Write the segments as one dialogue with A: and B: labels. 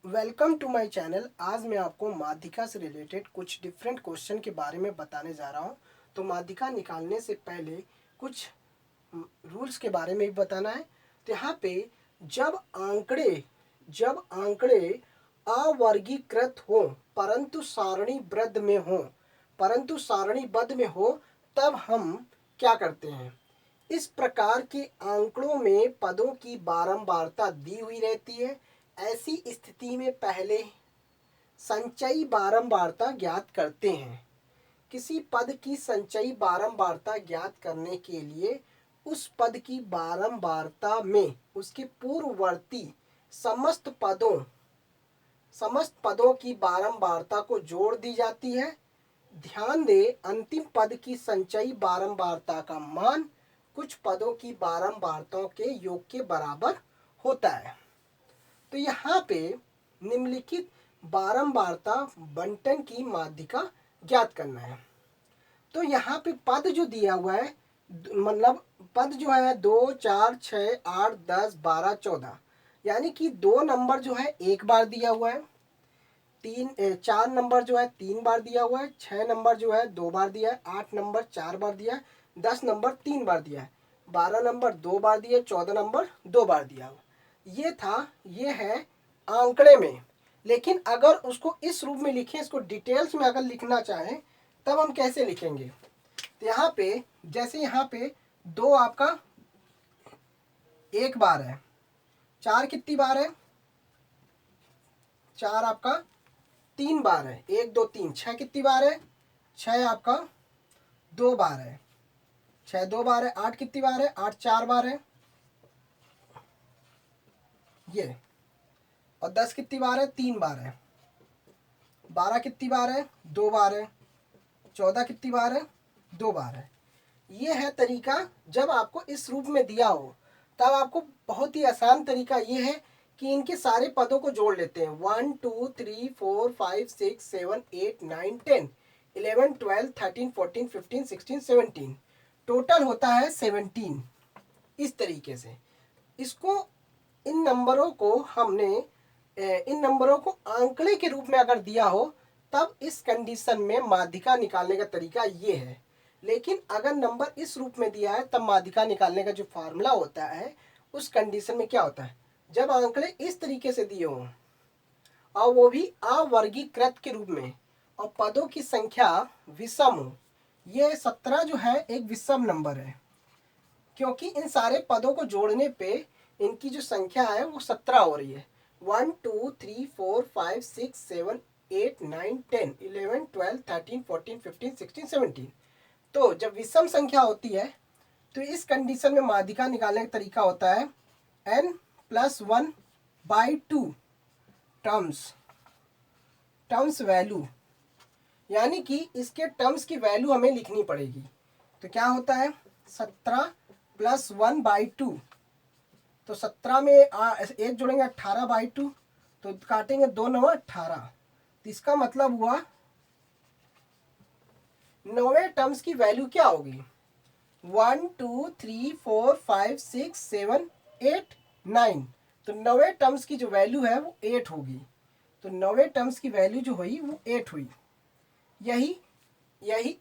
A: Welcome to my channel. आज मैं आपको माध्यिका से रिलेटेड कुछ डिफरेंट क्वेश्चन के बारे में बताने जा रहा हूँ। तो माध्यिका निकालने से पहले कुछ रूल्स के बारे में भी बताना है। तो यहाँ पे जब आंकड़े अवर्गीकृत हो परंतु सारणीबद्ध में हो तब हम क्या करते हैं। इस प्रकार के आंकड़ों में पदों की बारंबारता दी हुई रहती है। ऐसी स्थिति में पहले संचयी बारंबारता ज्ञात करते हैं। किसी पद की संचयी बारंबारता ज्ञात करने के लिए उस पद की बारंबारता में उसके पूर्ववर्ती समस्त पदों की बारंबारता को जोड़ दी जाती है। ध्यान दें, अंतिम पद की संचयी बारंबारता का मान कुछ पदों की बारंबारताओं के योग के बराबर होता है। तो यहाँ पे निम्नलिखित बारंबारता बंटन की माध्यिका ज्ञात करना है। तो यहाँ पे पद जो दिया हुआ है, मतलब पद जो है 2, 4, 6, 8, 10, 12, 14, यानी कि 2 नंबर जो है एक बार दिया हुआ है, 4 नंबर जो है 3 बार दिया हुआ है, 6 नंबर जो है 2 बार दिया है, 8 नंबर 4 बार दिया है, 10 नंबर 3 बार दिया है, 12 नंबर 2 बार दिया है, 14 नंबर 2 बार दिया हुआ। ये है आंकड़े में। लेकिन अगर उसको इस रूप में लिखें, इसको डिटेल्स में अगर लिखना चाहें तब हम कैसे लिखेंगे। तो यहाँ पे जैसे यहाँ पे 2 आपका एक बार है, 4 कितनी बार है, 4 आपका 3 बार है, 1 2 3, 6 कितनी बार है, 6 आपका 2 बार है, 6 2 बार है, 8 कितनी बार है, 8 4 बार है ये, और 10 कितनी बार है, 3 बार है, 12 कितनी बार है, 2 बार है, 14 कितनी बार है, 2 बार है। ये है तरीका। जब आपको इस रूप में दिया हो तब आपको बहुत ही आसान तरीका ये है कि इनके सारे पदों को जोड़ लेते हैं। 1 2 3 4 5 6 7 8 9 10 11 12 13 14 15 16 17, टोटल होता है 17। इस तरीके से इसको इन नंबरों को आंकड़े के रूप में अगर दिया हो तब इस कंडीशन में माध्यिका निकालने का तरीका ये है। लेकिन अगर नंबर इस रूप में दिया है तब माध्यिका निकालने का जो फार्मूला होता है उस कंडीशन में क्या होता है, जब आंकड़े इस तरीके से दिए हों और वो भी अवर्गीकृत के रूप में और पदों की संख्या विषम हो। ये 17 जो है एक विषम नंबर है, क्योंकि इन सारे पदों को जोड़ने पे इनकी जो संख्या है वो 17 हो रही है। 1 2 3 4 5 6 7 8 9 10 11 12 13 14 15 16 17। तो जब विषम संख्या होती है तो इस कंडीशन में माध्यिका निकालने का तरीका होता है n+1/2 टर्म्स वैल्यू, यानी कि इसके टर्म्स की वैल्यू हमें लिखनी पड़ेगी। तो क्या होता है 17+1/2, तो 17 में एक जोड़ेंगे 18/2, तो काटेंगे 2 9 18, तो इसका मतलब हुआ 9वें टर्म्स की वैल्यू क्या होगी 1 2 3 4 5 6 7 8 9, तो 9वें टर्म्स की जो वैल्यू है वो 8 होगी। तो 9वें टर्म्स की वैल्यू जो हुई वो 8 हुई। यही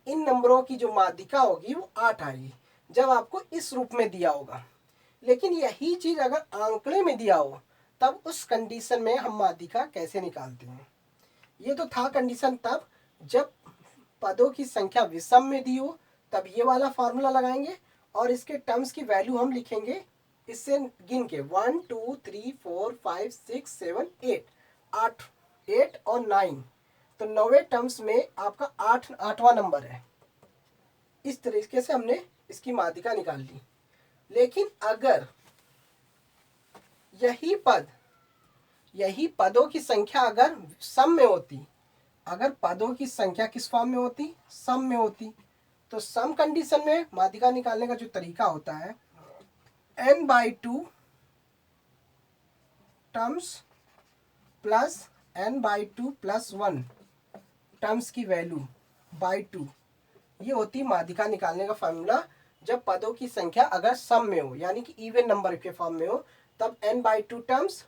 A: इन नंबरों की जो माध्यिका होगी वो 8 आएगी जब आपको इस रूप में दिया होगा। लेकिन यही चीज अगर आंकड़े में दिया हो तब उस कंडीशन में हम माध्यिका कैसे निकालते हैं। ये तो था कंडीशन तब जब पदों की संख्या विषम में दी हो, तब ये वाला फार्मूला लगाएंगे और इसके टर्म्स की वैल्यू हम लिखेंगे इससे गिन के 1 2 3 4 5 6 7 8, 8 और 9, तो 9वें टर्म्स में आपका 8वां नंबर है। इस तरीके से हमने इसकी माध्यिका निकाल ली। लेकिन अगर यही पदों की संख्या अगर सम में होती, अगर पदों की संख्या किस फॉर्म में होती, सम में होती, तो सम कंडीशन में माध्यिका निकालने का जो तरीका होता है n/2 terms plus n/2 + 1 terms की वैल्यू बाई 2, ये होती माध्यिका निकालने का फॉर्मूला। जब पदों की संख्या अगर सम में हो यानी कि इवन नंबर के फॉर्म में हो तब n/2 टर्म्स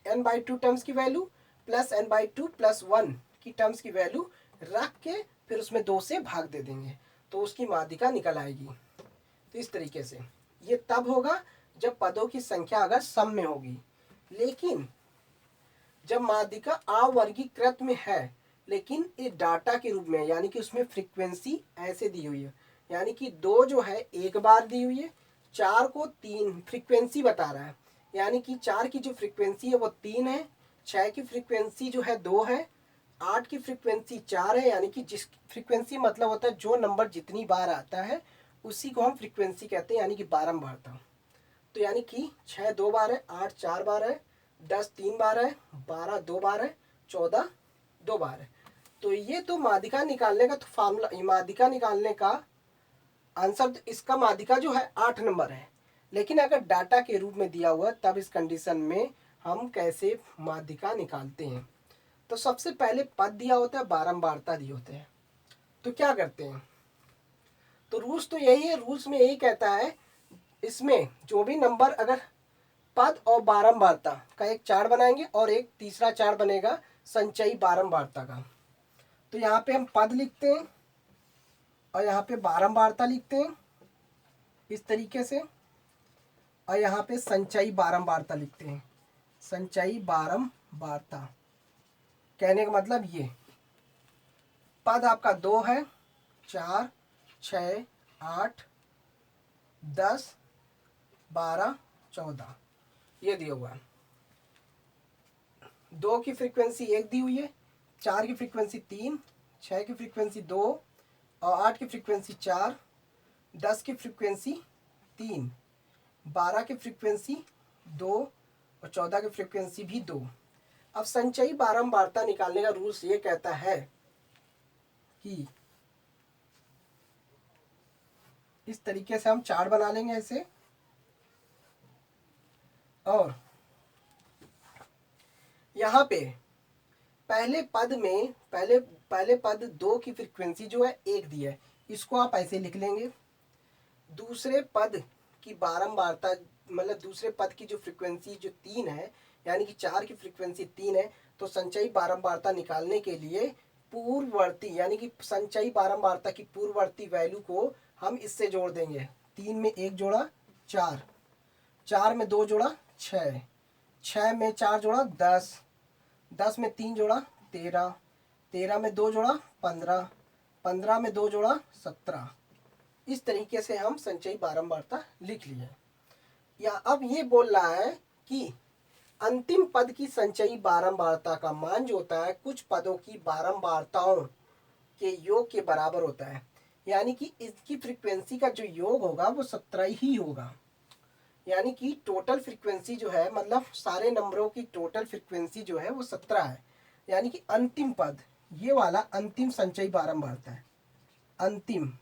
A: n/2 टर्म्स की वैल्यू प्लस n/2 + 1 की टर्म्स की वैल्यू रख के फिर उसमें 2 से भाग दे देंगे तो उसकी माध्यिका निकल आएगी। तो इस तरीके से ये तब होगा जब पदों की संख्या अगर सम में होगी। लेकिन जब माध्यिका अवर्गीकृत में है लेकिन ये डाटा के रूप में, यानी कि उसमें फ्रीक्वेंसी ऐसे दी हुई है, यानी कि 2 जो है एक बार दी हुई है, 4 को 3 फ्रीक्वेंसी बता रहा है, यानी कि 4 की जो फ्रीक्वेंसी है वो 3 है, 6 की फ्रीक्वेंसी जो है 2 है, 8 की फ्रीक्वेंसी 4 है, यानी कि जिस फ्रीक्वेंसी मतलब होता है जो नंबर जितनी बार आता है उसी को हम फ्रीक्वेंसी कहते हैं, यानी कि बारंबारता। तो यानी कि 6 2 बार है, 8 4 बार है, 10 3 बार है, 12 2 बार है, 14 2 बार है। तो ये तो माध्यिका निकालने का तो फार्मूला, माध्यिका निकालने का आंसर तो इसका माध्यिका जो है 8 नंबर है। लेकिन अगर डाटा के रूप में दिया हुआ तब इस कंडीशन में हम कैसे माध्यिका निकालते हैं। तो सबसे पहले पद दिया होता है, बारंबारता दी होते हैं। तो क्या करते हैं, तो रूल्स तो यही है, रूल्स में यही कहता है इसमें जो भी नंबर अगर पद और बारंबारता का एक चार्ट बनाएंगे और एक तीसरा चार्ट बनेगा संचयी बारंबारता का। तो यहाँ पे हम पद लिखते हैं और यहाँ पे बारंबारता लिखते हैं इस तरीके से, और यहाँ पे संचयी बारंबारता लिखते हैं। संचयी बारंबारता कहने का मतलब ये पद आपका 2 है, 4 6 8 10 12 14 ये दिया हुआ है। 2 की फ्रीक्वेंसी 1 दी हुई है, 4 की फ्रीक्वेंसी 3, 6 की फ्रीक्वेंसी 2 और 8 की फ्रीक्वेंसी 4, 10 की फ्रीक्वेंसी 3, 12 की फ्रीक्वेंसी 2 और 14 की फ्रीक्वेंसी भी 2। अब संचयी बारंबारता निकालने का रूल्स ये कहता है कि इस तरीके से हम चार्ट बना लेंगे ऐसे, और यहाँ पे पहले पद में पहले पद 2 की फ्रीक्वेंसी जो है 1 दी है, इसको आप ऐसे लिख लेंगे। दूसरे पद की बारंबारता मतलब दूसरे पद की जो फ्रीक्वेंसी जो 3 है, यानी कि 4 की फ्रीक्वेंसी 3 है, तो संचयी बारंबारता निकालने के लिए पूर्ववर्ती यानी कि संचयी बारंबारता की पूर्ववर्ती वैल्यू को हम इससे जोड़ देंगे। 3 में 1 जोड़ा 4, 4 में 2 जोड़ा 6, 6 में 4 जोड़ा 10, 10 में 3 जोड़ा 13, 13 में 2 जोड़ा 15, 15 में 2 जोड़ा 17। इस तरीके से हम संचयी बारंबारता लिख लिए। या अब ये बोल रहा है कि अंतिम पद की संचयी बारंबारता का मान जो होता है कुछ पदों की बारंबारताओं के योग के बराबर होता है, यानी कि इसकी फ्रीक्वेंसी का जो योग होगा वो 17 ही होगा। यानी कि टोटल फ्रीक्वेंसी जो है मतलब सारे नंबरों की टोटल फ्रीक्वेंसी जो है वो 17 है। यानी कि अंतिम पद ये वाला अंतिम संचयी बारंबारता है, अंतिम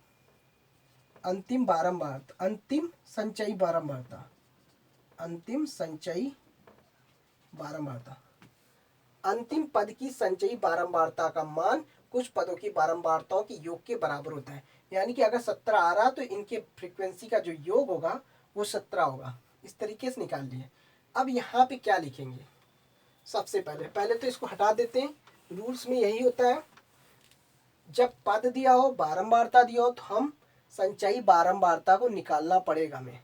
A: अंतिम बारंबारता, अंतिम संचयी बारंबारता, अंतिम संचयी बारंबारता। अंतिम पद की संचयी बारंबारता का मान कुछ पदों की बारंबारताओं के योग के बराबर होता है। यानी कि अगर 17 आ रहा तो इनके फ्रीक्वेंसी का जो योग होगा वो 17 होगा। इस तरीके से निकाल लिए। अब यहाँ पे क्या लिखेंगे, सबसे पहले तो इसको हटा देते हैं। रूल्स में यही होता है, जब पद दिया हो बारंबारता दिया हो तो हम संचयी बारंबारता को निकालना पड़ेगा। हमें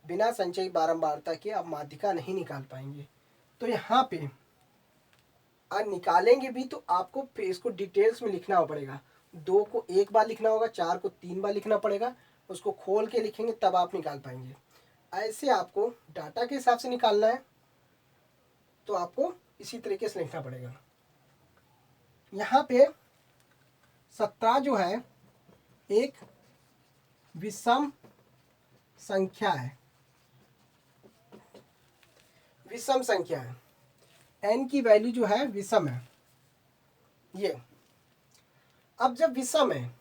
A: बिना संचयी बारंबारता के आप माध्यिका नहीं निकाल पाएंगे। तो यहाँ पे और निकालेंगे भी तो आपको फिर इसको डिटेल्स में लिखना पड़ेगा। 2 को 1 बार लिखना होगा, 4 को 3 बार लिखना पड़ेगा, उसको खोल के लिखेंगे तब आप निकाल पाएंगे। ऐसे आपको डाटा के हिसाब से निकालना है तो आपको इसी तरीके से लिखना पड़ेगा। यहाँ पे 17 जो है एक विषम संख्या है, विषम संख्या है, n की वैल्यू जो है विषम है ये। अब जब विषम है,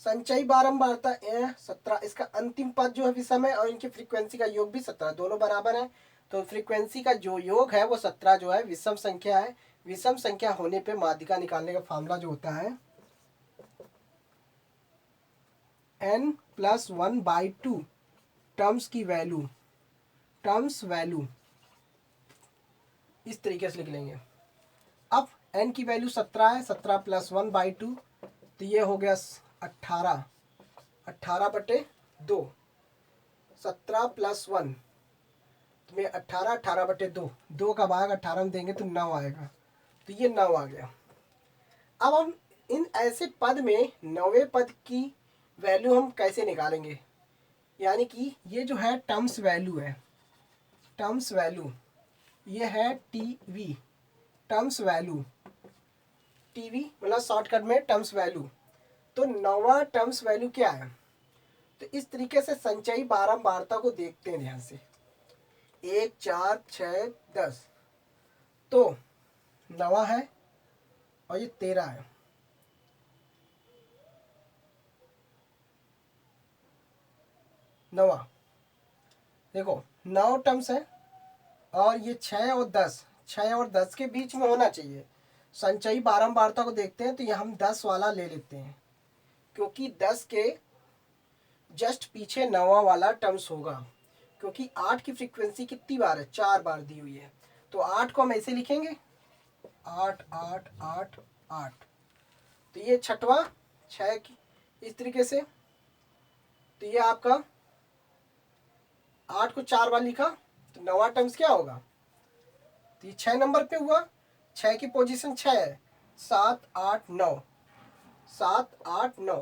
A: संचयी बारंबारता 17, इसका अंतिम पद जो है विषम है और इनकी फ्रीक्वेंसी का योग भी 17, दोनों बराबर है, तो फ्रीक्वेंसी का जो योग है वो 17 जो है विषम संख्या है। विषम संख्या होने पे माध्यिका निकालने का फार्मूला जो होता है n+1/2 टर्म्स की वैल्यू, टर्म्स वैल्यू इस तरीके से लिख लेंगे। अब n की वैल्यू 17 है, 17 + 1/2, तो ये हो गया 18, 18/2, 17 + 1 तो मैं 18, 18/2, 2 का भाग 18 में देंगे तो 9 आएगा, तो ये 9 आ गया। अब हम इन ऐसे पद में 9वें पद की वैल्यू हम कैसे निकालेंगे, यानी कि ये जो है टर्म्स वैल्यू है, टर्म्स वैल्यू ये है टीवी, टर्म्स वैल्यू, टीवी मतलब शॉर्टकट में टर्म्स वैल्यू। तो 9वां टर्म्स वैल्यू क्या है, तो इस तरीके से संचयी बारंबारता को देखते हैं ध्यान से, 1, 4, 6, 10, तो 9 है और ये 13 है। नवा देखो 9 टर्म्स है और ये 6 और 10, 6 और 10 के बीच में होना चाहिए। संचयी बारंबारता को देखते हैं तो ये हम 10 वाला ले लेते हैं, क्योंकि 10 के जस्ट पीछे 9वां वाला टर्म्स होगा, क्योंकि 8 की फ्रीक्वेंसी कितनी बार है, 4 बार दी हुई है, तो 8 को हम ऐसे लिखेंगे 8 8 8 8, तो ये छठवां 6 की इस तरीके से, तो ये आपका 8 को 4 बार लिखा तो 9वां टर्म्स क्या होगा, तो ये 6 नंबर पे हुआ, 6 की पोजीशन 6 है, 7 8 9, 7 8 9,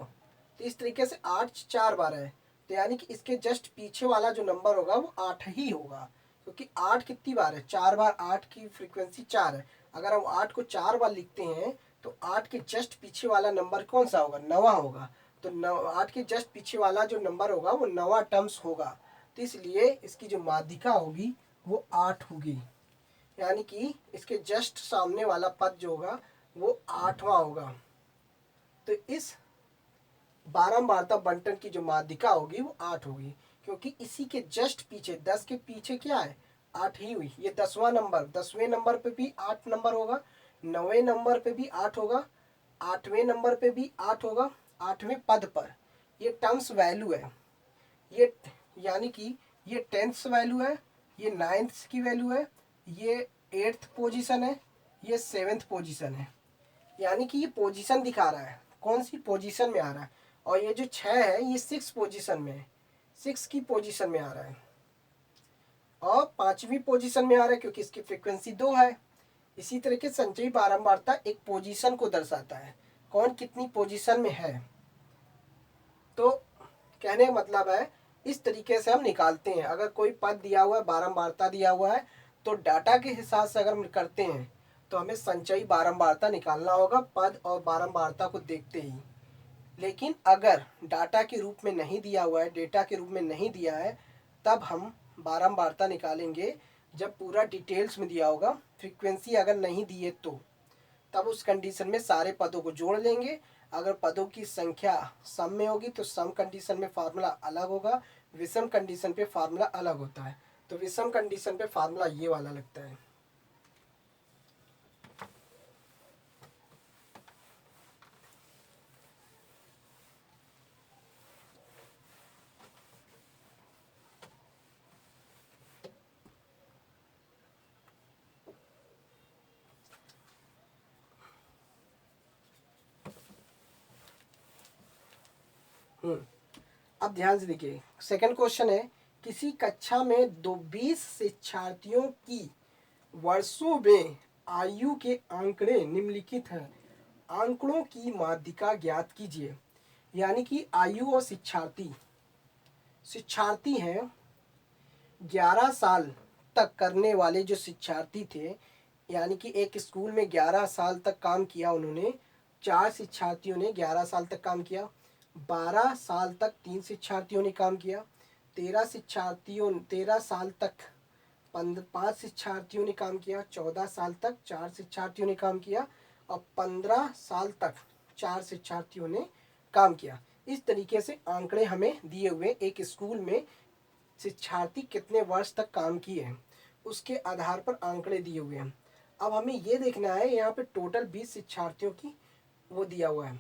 A: तो इस तरीके से 8 4 बार है, तो यानी कि इसके जस्ट पीछे वाला जो नंबर होगा वो 8 ही होगा, क्योंकि 8 कितनी बार है, 4 बार, 8 की फ्रीक्वेंसी 4 है। अगर हम 8 को 4 बार लिखते हैं तो 8 के जस्ट पीछे वाला नंबर कौन सा होगा, 9वां होगा, तो 8 के जस्ट पीछे वाला जो नंबर होगा वो 9वां टर्म्स होगा, तो इसलिए इसकी जो माध्यिका होगी वो 8 होगी, यानी कि इसके जस्ट सामने वाला पद जो होगा वो 8वां होगा। तो इस बारंबारता बंटन की जो माध्यिका होगी वो 8 होगी, क्योंकि इसी के जस्ट पीछे 10 के पीछे क्या है, 8 ही हुई, ये 10वां नंबर, 10वें नंबर पे भी 8 नंबर होगा, 9वें नंबर पे भी 8 होगा, 8वें नंबर पे भी 8 होगा, 8वें पद पर। ये टर्म्स वैल्यू है, ये यानी कि ये 10th वैल्यू है, ये 9th की वैल्यू है, ये 8th पोजीशन है, ये 7th पोजीशन है, यानी कि ये पोजीशन दिखा रहा है कौन सी पोजीशन में आ रहा है, और ये जो 6 है ये 6 पोजीशन में है, 6 की पोजीशन में आ रहा है, और 5वीं पोजीशन में आ रहा है क्योंकि इसकी फ्रीक्वेंसी 2 है। इसी तरह के संचयी बारंबारता एक पोजीशन को दर्शाता है, कौन कितनी पोजीशन में है। तो कहने का मतलब है इस तरीके से हम निकालते हैं, अगर कोई पद दिया हुआ है, बारंबारता दिया हुआ है, तो डाटा के हिसाब से अगर हम करते हैं तो हमें संचयी बारंबारता निकालना होगा पद और बारंबारता को देखते ही। लेकिन अगर डाटा के रूप में नहीं दिया हुआ है, डेटा के रूप में नहीं दिया है, तब हम बारंबारता निकालेंगे जब पूरा डिटेल्स में दिया होगा। फ्रीक्वेंसी अगर नहीं दी है तो तब उस कंडीशन में सारे पदों को जोड़ लेंगे। अगर पदों की संख्या सम में होगी तो सम कंडीशन में फार्मूला अलग होगा, विषम कंडीशन पे फार्मूला अलग होता है। तो विषम कंडीशन पे फार्मूला ये वाला लगता है। अब ध्यान से देखिए, सेकंड क्वेश्चन है, किसी कक्षा में 20 शिक्षार्थियों की वर्षों में आयु के आंकड़े निम्नलिखित हैं, आंकड़ों की माध्यिका ज्ञात कीजिए। यानी कि आयु और शिक्षार्थी हैं 11 साल तक करने वाले जो शिक्षार्थी थे, यानी कि एक स्कूल में 11 साल तक काम किया उन्होंने, 4 शिक्षार्थियों ने 11 साल तक काम किया, 12 साल तक 3 शिक्षार्थियों ने काम किया, 13 साल तक 5 शिक्षार्थियों ने काम किया, 14 साल तक 4 शिक्षार्थियों ने काम किया, और 15 साल तक 4 शिक्षार्थियों ने काम किया। इस तरीके से आंकड़े हमें दिए हुए, एक स्कूल में शिक्षार्थी कितने वर्ष तक काम किए हैं उसके आधार पर आंकड़े दिए हुए हैं। अब हमें ये देखना है, यहाँ पे टोटल 20 शिक्षार्थियों की वो दिया हुआ है,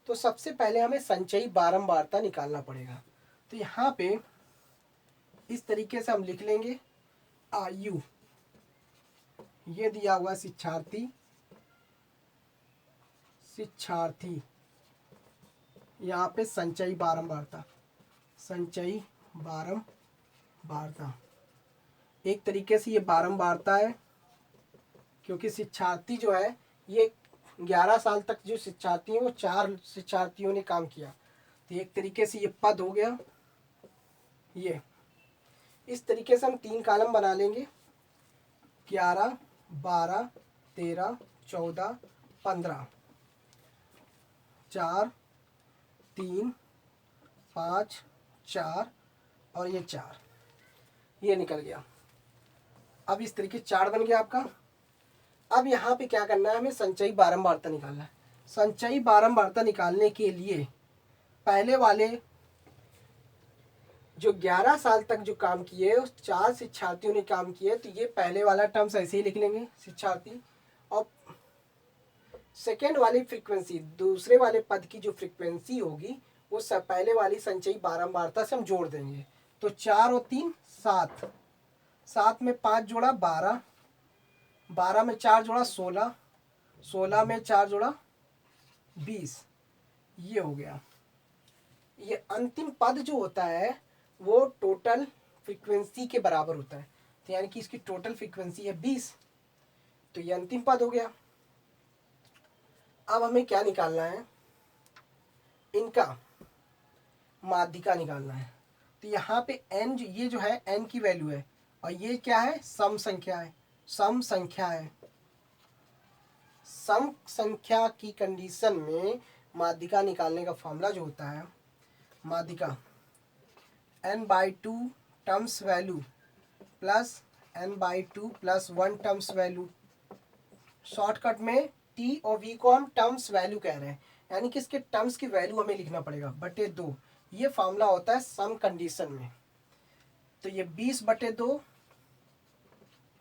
A: तो सबसे पहले हमें संचयी बारंबारता निकालना पड़ेगा। तो यहाँ पे इस तरीके से हम लिख लेंगे आयु, ये दिया हुआ है शिक्षार्थी, यहाँ पे संचयी बारंबारता, संचयी बारंबारता। एक तरीके से ये बारंबारता है, क्योंकि शिक्षार्थी जो है ये 11 साल तक जो शिक्षार्थी हैं वो 4 शिक्षार्थियों ने काम किया, तो एक तरीके से ये पद हो गया। ये इस तरीके से हम 3 कॉलम बना लेंगे, 11, 12, 13, 14, 15, 4, 3, 5, 4 और ये 4, ये निकल गया। अब इस तरीके 4 बन गया आपका। अब यहाँ पे क्या करना है, हमें संचयी बारंबारता निकालना है। संचयी बारंबारता निकालने के लिए पहले वाले जो 11 साल तक जो काम किए उस 4 शिक्षार्थियों ने काम किए, तो ये पहले वाला टर्म्स ऐसे ही लिख लेंगे शिक्षार्थी, और सेकेंड वाली फ्रीक्वेंसी, दूसरे वाले पद की जो फ्रीक्वेंसी होगी वो सब पहले वाली संचयी बारंबारता से हम जोड़ देंगे। तो 4 और 3 7, 7 में 5 जोड़ा 12, 12 में 4 जोड़ा 16, 16 में 4 जोड़ा 20, ये हो गया। ये अंतिम पद जो होता है वो टोटल फ्रीक्वेंसी के बराबर होता है, तो यानी कि इसकी टोटल फ्रीक्वेंसी है 20, तो ये अंतिम पद हो गया। अब हमें क्या निकालना है, इनका माध्यिका निकालना है। तो यहाँ पे n, ये जो है n की वैल्यू है, और ये क्या है, सम संख्या है, सम संख्या है। सम संख्या की कंडीशन में माध्यिका निकालने का फॉर्मूला जो होता है, माध्यिका n/2 terms value plus n/2 plus 1 terms value. Shortcut में t और v को हम टर्म्स वैल्यू कह रहे हैं, यानी कि इसके टर्म्स की वैल्यू हमें लिखना पड़ेगा /2। ये फॉर्मूला होता है सम कंडीशन में। तो ये 20/2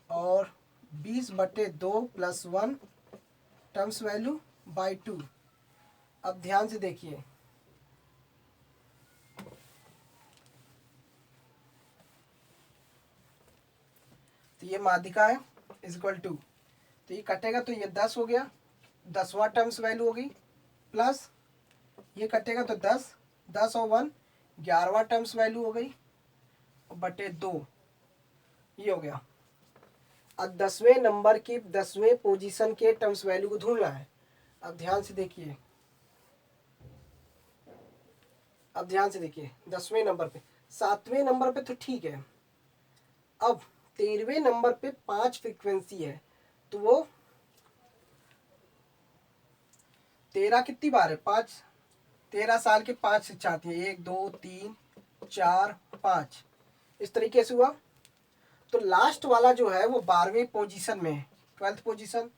A: और 20/2 प्लस 1 टर्म्स वैल्यू बाई 2। अब ध्यान से देखिए, तो ये माध्यिका है इक्वल टू, तो ये कटेगा तो ये 10 हो गया, 10वां टर्म्स वैल्यू होगी, प्लस ये कटेगा तो 10, 10 और 1 11वां टर्म्स वैल्यू हो गई, /2, ये हो गया। अब 10वें नंबर की 10वें पोजीशन के टर्म्स वैल्यू को ढूंढना है। अब ध्यान से देखिए, अब ध्यान से देखिए, 10वें नंबर पे, 7वें नंबर पे तो ठीक है। अब 13वें नंबर पे 5 फ्रीक्वेंसी है, तो वो 13 कितनी बार है, 5, 13 साल के 5 शिक्षार्थी हैं, 1 2 3 4 5, इस तरीके से हुआ। तो लास्ट वाला जो है वो 12वें पोजीशन में है, 12th पोजीशन,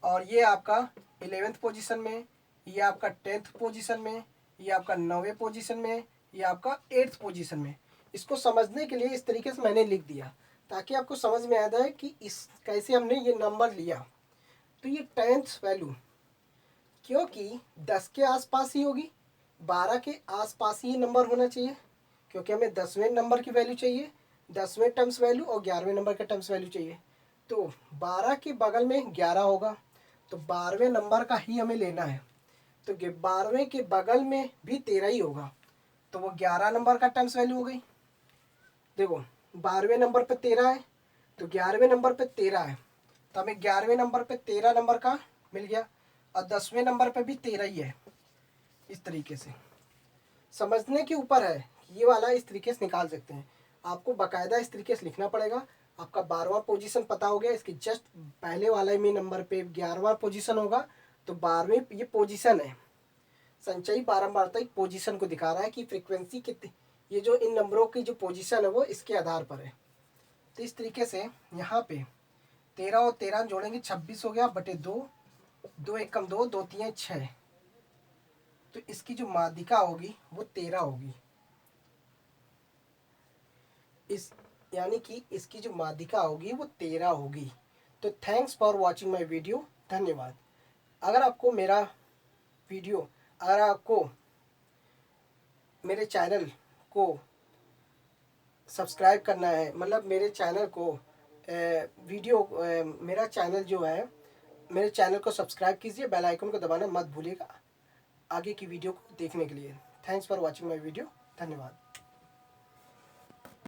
A: और ये आपका 11th पोजीशन में, ये आपका 10th पोजीशन में, ये आपका 9वें पोजीशन में, ये आपका 8th पोजीशन में। इसको समझने के लिए इस तरीके से मैंने लिख दिया, ताकि आपको समझ में आ जाए कि इस कैसे हमने ये नंबर लिया। तो ये 10th वैल्यू क्योंकि 10 के आसपास ही होगी, 12 के आसपास ही नंबर होना चाहिए, क्योंकि हमें 10वें नंबर की वैल्यू चाहिए, 10वें टर्म्स वैल्यू और 11वें नंबर का टर्म्स वैल्यू चाहिए। तो 12 के बगल में 11 होगा, तो 12वें नंबर का ही हमें लेना है। तो 12वें के बगल में भी 13 ही होगा, तो वो 11 नंबर का टर्म्स वैल्यू हो गई। देखो 12वें नंबर पे 13 है, तो 11वें नंबर पे 13 है, तो हमें 11वें नंबर पे 13 नंबर का मिल गया, और 10वें नंबर पे भी 13 ही है। इस तरीके से समझने के ऊपर है, ये वाला इस तरीके से निकाल सकते हैं। आपको बाकायदा इस तरीके से लिखना पड़ेगा। आपका 12वां पोजीशन पता हो गया, इसके जस्ट पहले वाले में नंबर पे 11वां पोजीशन होगा, तो 12वें ये पोजीशन है। संचयी बारंबारता एक पोजीशन को दिखा रहा है कि फ्रीक्वेंसी कितनी, ये जो इन नंबरों की जो पोजीशन है वो इसके आधार पर है। तो इस तरीके से यहाँ पे 13 और 13 जोड़ेंगे 26 हो गया, /2, 2 1 कम 2, 2 3 6, तो इसकी जो माध्यिका होगी वो 13 होगी। इस यानी कि इसकी जो माध्यिका होगी वो 13 होगी। तो thanks for watching my video, धन्यवाद। अगर आपको मेरा वीडियो, अगर आपको मेरे चैनल को सब्सक्राइब करना है, मतलब मेरे चैनल को वीडियो मेरा चैनल जो है, मेरे चैनल को सब्सक्राइब कीजिए, बेल आइकन को दबाना मत भूलिएगा आगे की वीडियो को देखने के लिए। Thanks for watching my video. धन्यवाद।